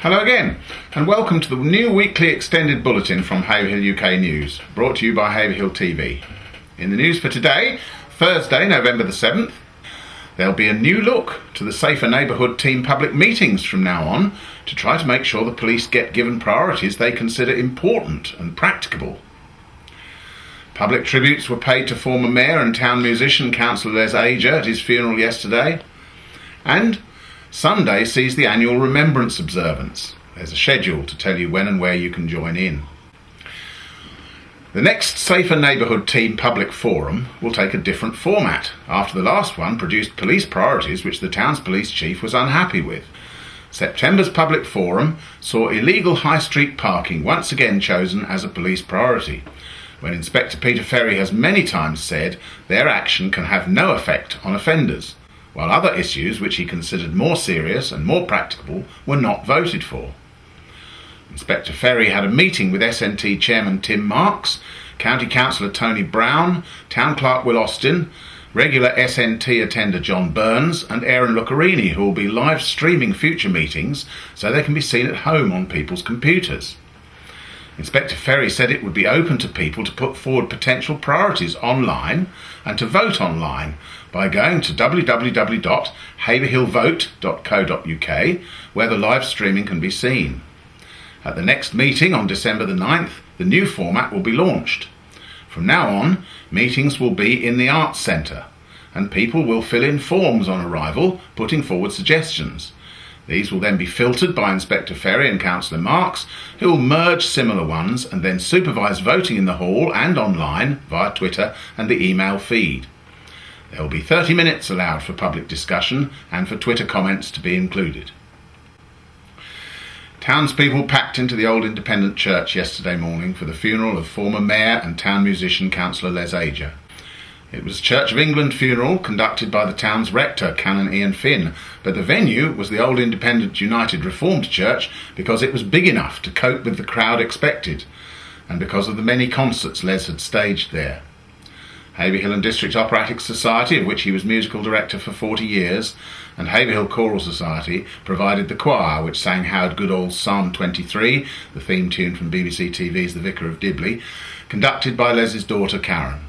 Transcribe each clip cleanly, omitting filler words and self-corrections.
Hello again, and welcome to the new weekly extended bulletin from Haverhill UK News, brought to you by Haverhill TV. In the news for today, Thursday, November the 7th, there'll be a new look to the Safer Neighbourhood team public meetings from now on to try to make sure the police get given priorities they consider important and practicable. Public tributes were paid to former Mayor and town musician Councillor Les Ager at his funeral yesterday, and Sunday sees the annual Remembrance Observance. There's a schedule to tell you when and where you can join in. The next Safer Neighbourhood Team Public Forum will take a different format, after the last one produced police priorities which the town's police chief was unhappy with. September's Public Forum saw illegal high street parking once again chosen as a police priority, when Inspector Peter Ferry has many times said their action can have no effect on offenders, while other issues which he considered more serious and more practicable were not voted for. Inspector Ferry had a meeting with SNT Chairman Tim Marks, County Councillor Tony Brown, Town Clerk Will Austin, regular SNT attender John Burns and Aaron Lucarini, who will be live streaming future meetings so they can be seen at home on people's computers. Inspector Ferry said it would be open to people to put forward potential priorities online and to vote online by going to www.haverhillvote.co.uk, where the live streaming can be seen. At the next meeting on December the 9th, the new format will be launched. From now on, meetings will be in the Arts Centre, and people will fill in forms on arrival, putting forward suggestions. These will then be filtered by Inspector Ferry and Councillor Marks, who will merge similar ones and then supervise voting in the hall and online via Twitter and the email feed. There will be 30 minutes allowed for public discussion and for Twitter comments to be included. Townspeople packed into the Old Independent Church yesterday morning for the funeral of former Mayor and town musician Councillor Les Ager. It was a Church of England funeral conducted by the town's rector, Canon Ian Finn, but the venue was the Old Independent United Reformed Church because it was big enough to cope with the crowd expected, and because of the many concerts Les had staged there. Haverhill and District Operatic Society, of which he was musical director for 40 years, and Haverhill Choral Society provided the choir, which sang Howard Goodall's Psalm 23, the theme tune from BBC TV's The Vicar of Dibley, conducted by Les's daughter Karen.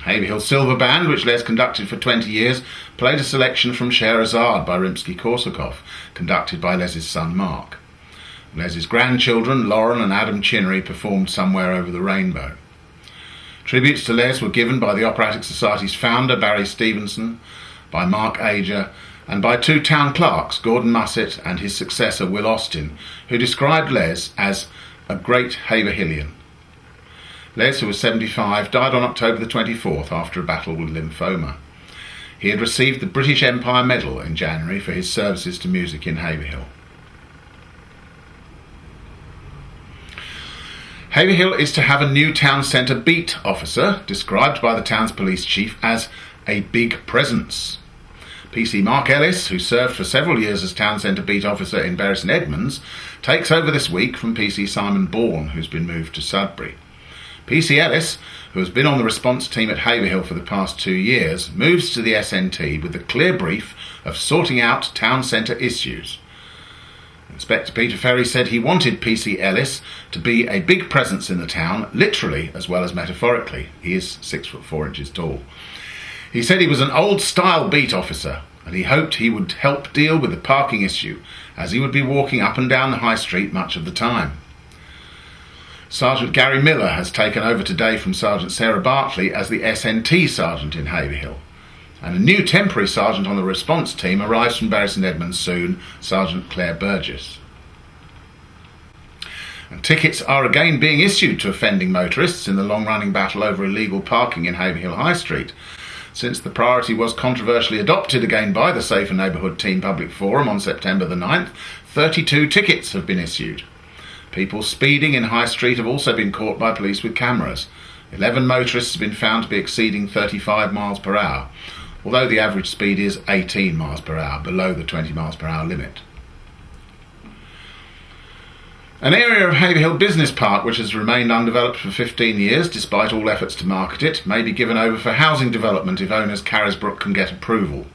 Haverhill Silver Band, which Les conducted for 20 years, played a selection from Scheherazade by Rimsky-Korsakov, conducted by Les's son Mark. Les's grandchildren, Lauren and Adam Chinnery, performed Somewhere Over the Rainbow. Tributes to Les were given by the Operatic Society's founder, Barry Stevenson, by Mark Ager, and by two town clerks, Gordon Musset and his successor, Will Austin, who described Les as a great Haverhillian. Les, who was 75, died on October the 24th after a battle with lymphoma. He had received the British Empire Medal in January for his services to music in Haverhill. Haverhill is to have a new town centre beat officer, described by the town's police chief as a big presence. PC Mark Ellis, who served for several years as town centre beat officer in Bury St Edmunds, takes over this week from PC Simon Bourne, who's been moved to Sudbury. PC Ellis, who has been on the response team at Haverhill for the past 2 years, moves to the SNT with the clear brief of sorting out town centre issues. Inspector Peter Ferry said he wanted PC Ellis to be a big presence in the town, literally as well as metaphorically. He is 6'4" tall. He said he was an old-style beat officer, and he hoped he would help deal with the parking issue, as he would be walking up and down the high street much of the time. Sergeant Gary Miller has taken over today from Sergeant Sarah Bartley as the SNT sergeant in Haverhill. And a new temporary sergeant on the response team arrives from Bury St Edmunds soon, Sergeant Claire Burgess. And tickets are again being issued to offending motorists in the long-running battle over illegal parking in Haverhill High Street. Since the priority was controversially adopted again by the Safer Neighbourhood Team Public Forum on September the 9th, 32 tickets have been issued. People speeding in High Street have also been caught by police with cameras. 11 motorists have been found to be exceeding 35 miles per hour, although the average speed is 18 miles per hour, below the 20 miles per hour limit. An area of Haverhill Business Park which has remained undeveloped for 15 years, despite all efforts to market it, may be given over for housing development if owners Carisbrooke can get approval.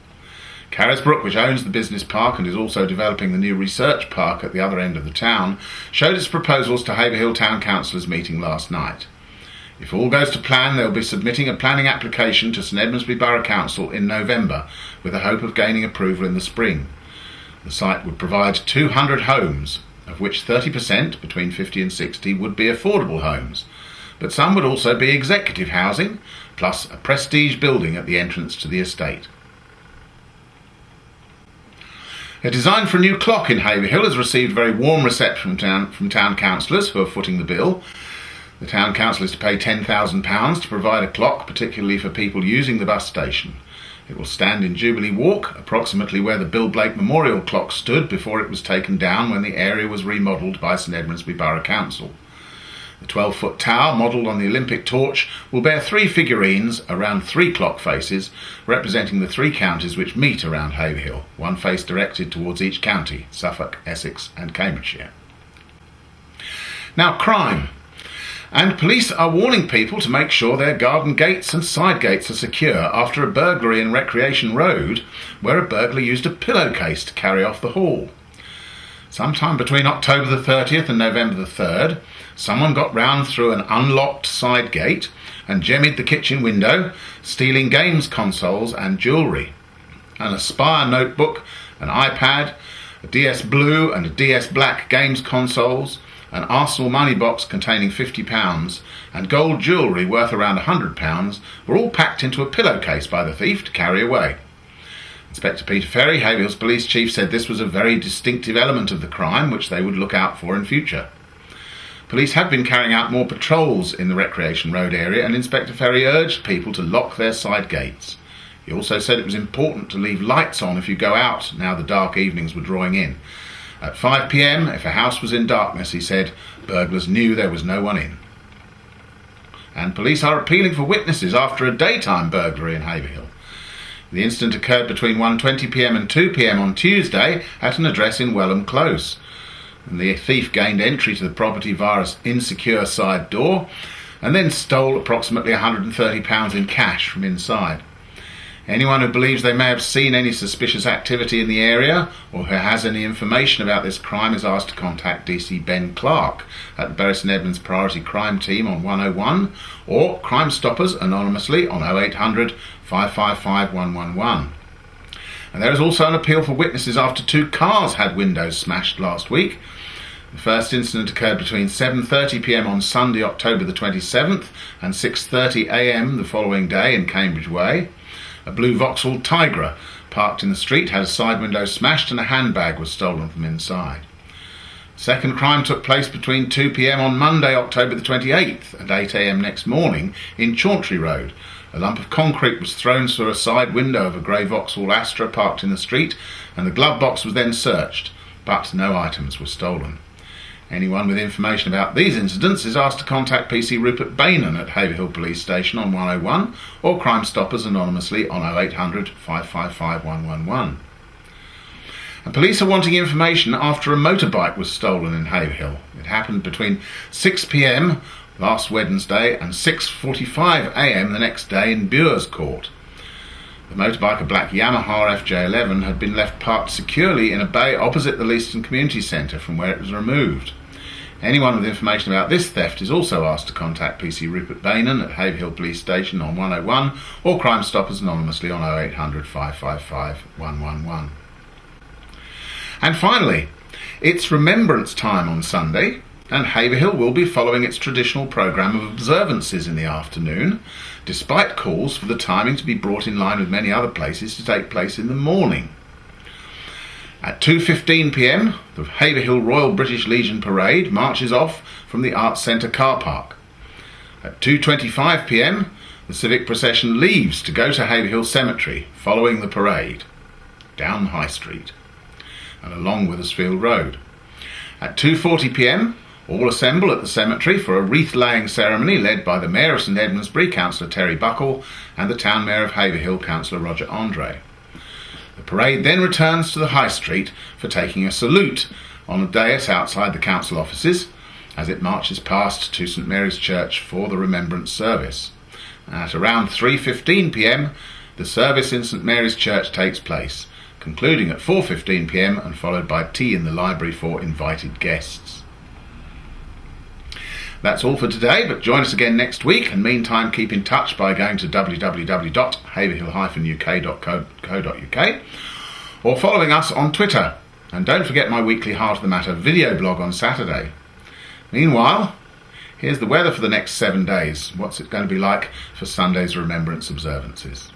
Carisbrook, which owns the business park and is also developing the new research park at the other end of the town, showed its proposals to Haverhill Town Councillors meeting last night. If all goes to plan, they'll be submitting a planning application to St Edmundsbury Borough Council in November, with the hope of gaining approval in the spring. The site would provide 200 homes, of which 30%, between 50 and 60, would be affordable homes. But some would also be executive housing, plus a prestige building at the entrance to the estate. A design for a new clock in Haverhill has received a very warm reception from town councillors who are footing the bill. The town council is to pay £10,000 to provide a clock, particularly for people using the bus station. It will stand in Jubilee Walk, approximately where the Bill Blake Memorial clock stood before it was taken down when the area was remodelled by St Edmundsbury Borough Council. The 12-foot tower, modelled on the Olympic torch, will bear 3 figurines around 3 clock faces, representing the 3 counties which meet around Haverhill, one face directed towards each county: Suffolk, Essex and Cambridgeshire. Now, crime. And police are warning people to make sure their garden gates and side gates are secure after a burglary in Recreation Road, where a burglar used a pillowcase to carry off the haul. Sometime between October the 30th and November the 3rd, someone got round through an unlocked side gate and jemmied the kitchen window, stealing games consoles and jewellery. An Aspire notebook, an iPad, a DS Blue and a DS Black games consoles, an Arsenal money box containing £50 and gold jewellery worth around £100 were all packed into a pillowcase by the thief to carry away. Inspector Peter Ferry, Haverhill's police chief, said this was a very distinctive element of the crime which they would look out for in future. Police have been carrying out more patrols in the Recreation Road area, and Inspector Ferry urged people to lock their side gates. He also said it was important to leave lights on if you go out now the dark evenings were drawing in. At 5 p.m, if a house was in darkness, he said, burglars knew there was no one in. And police are appealing for witnesses after a daytime burglary in Haverhill. The incident occurred between 1:20 p.m. and 2 p.m. on Tuesday at an address in Welham Close. And the thief gained entry to the property via an insecure side door and then stole approximately £130 in cash from inside. Anyone who believes they may have seen any suspicious activity in the area or who has any information about this crime is asked to contact DC Ben Clark at the Bury St Edmunds Priority Crime Team on 101 or Crime Stoppers anonymously on 0800 555 111. And there is also an appeal for witnesses after 2 cars had windows smashed last week. The first incident occurred between 7:30 p.m. on Sunday, October the 27th and 6:30 a.m. the following day in Cambridge Way. A blue Vauxhall Tigra parked in the street had a side window smashed and a handbag was stolen from inside. The second crime took place between 2 p.m. on Monday, October the 28th and 8 a.m. next morning in Chauntry Road. A lump of concrete was thrown through a side window of a grey Vauxhall Astra parked in the street, and the glove box was then searched, but no items were stolen. Anyone with information about these incidents is asked to contact PC Rupert Bainan at Haverhill Police Station on 101 or Crime Stoppers anonymously on 0800 555 111. And police are wanting information after a motorbike was stolen in Haverhill. It happened between 6 p.m. last Wednesday and 6:45 a.m. the next day in Bures Court. The motorbike, a black Yamaha FJ11, had been left parked securely in a bay opposite the Leiston Community Centre from where it was removed. Anyone with information about this theft is also asked to contact PC Rupert Bainan at Haverhill Police Station on 101 or Crime Stoppers anonymously on 0800 555 111. And finally, it's Remembrance Time on Sunday, and Haverhill will be following its traditional programme of observances in the afternoon, despite calls for the timing to be brought in line with many other places to take place in the morning. At 2:15 p.m, the Haverhill Royal British Legion Parade marches off from the Arts Centre car park. At 2:25 p.m, the civic procession leaves to go to Haverhill Cemetery, following the parade, down High Street and along Withersfield Road. At 2:40 p.m, all assemble at the cemetery for a wreath-laying ceremony led by the Mayor of St Edmundsbury, Councillor Terry Buckle, and the Town Mayor of Haverhill, Councillor Roger Andre. The parade then returns to the High Street for taking a salute on a dais outside the council offices as it marches past to St Mary's Church for the Remembrance Service. At around 3:15 p.m, the service in St Mary's Church takes place, concluding at 4:15 p.m. and followed by tea in the library for invited guests. That's all for today, but join us again next week, and meantime keep in touch by going to www.haverhill-uk.co.uk or following us on Twitter. And don't forget my weekly Heart of the Matter video blog on Saturday. Meanwhile, here's the weather for the next 7 days. What's it going to be like for Sunday's remembrance observances?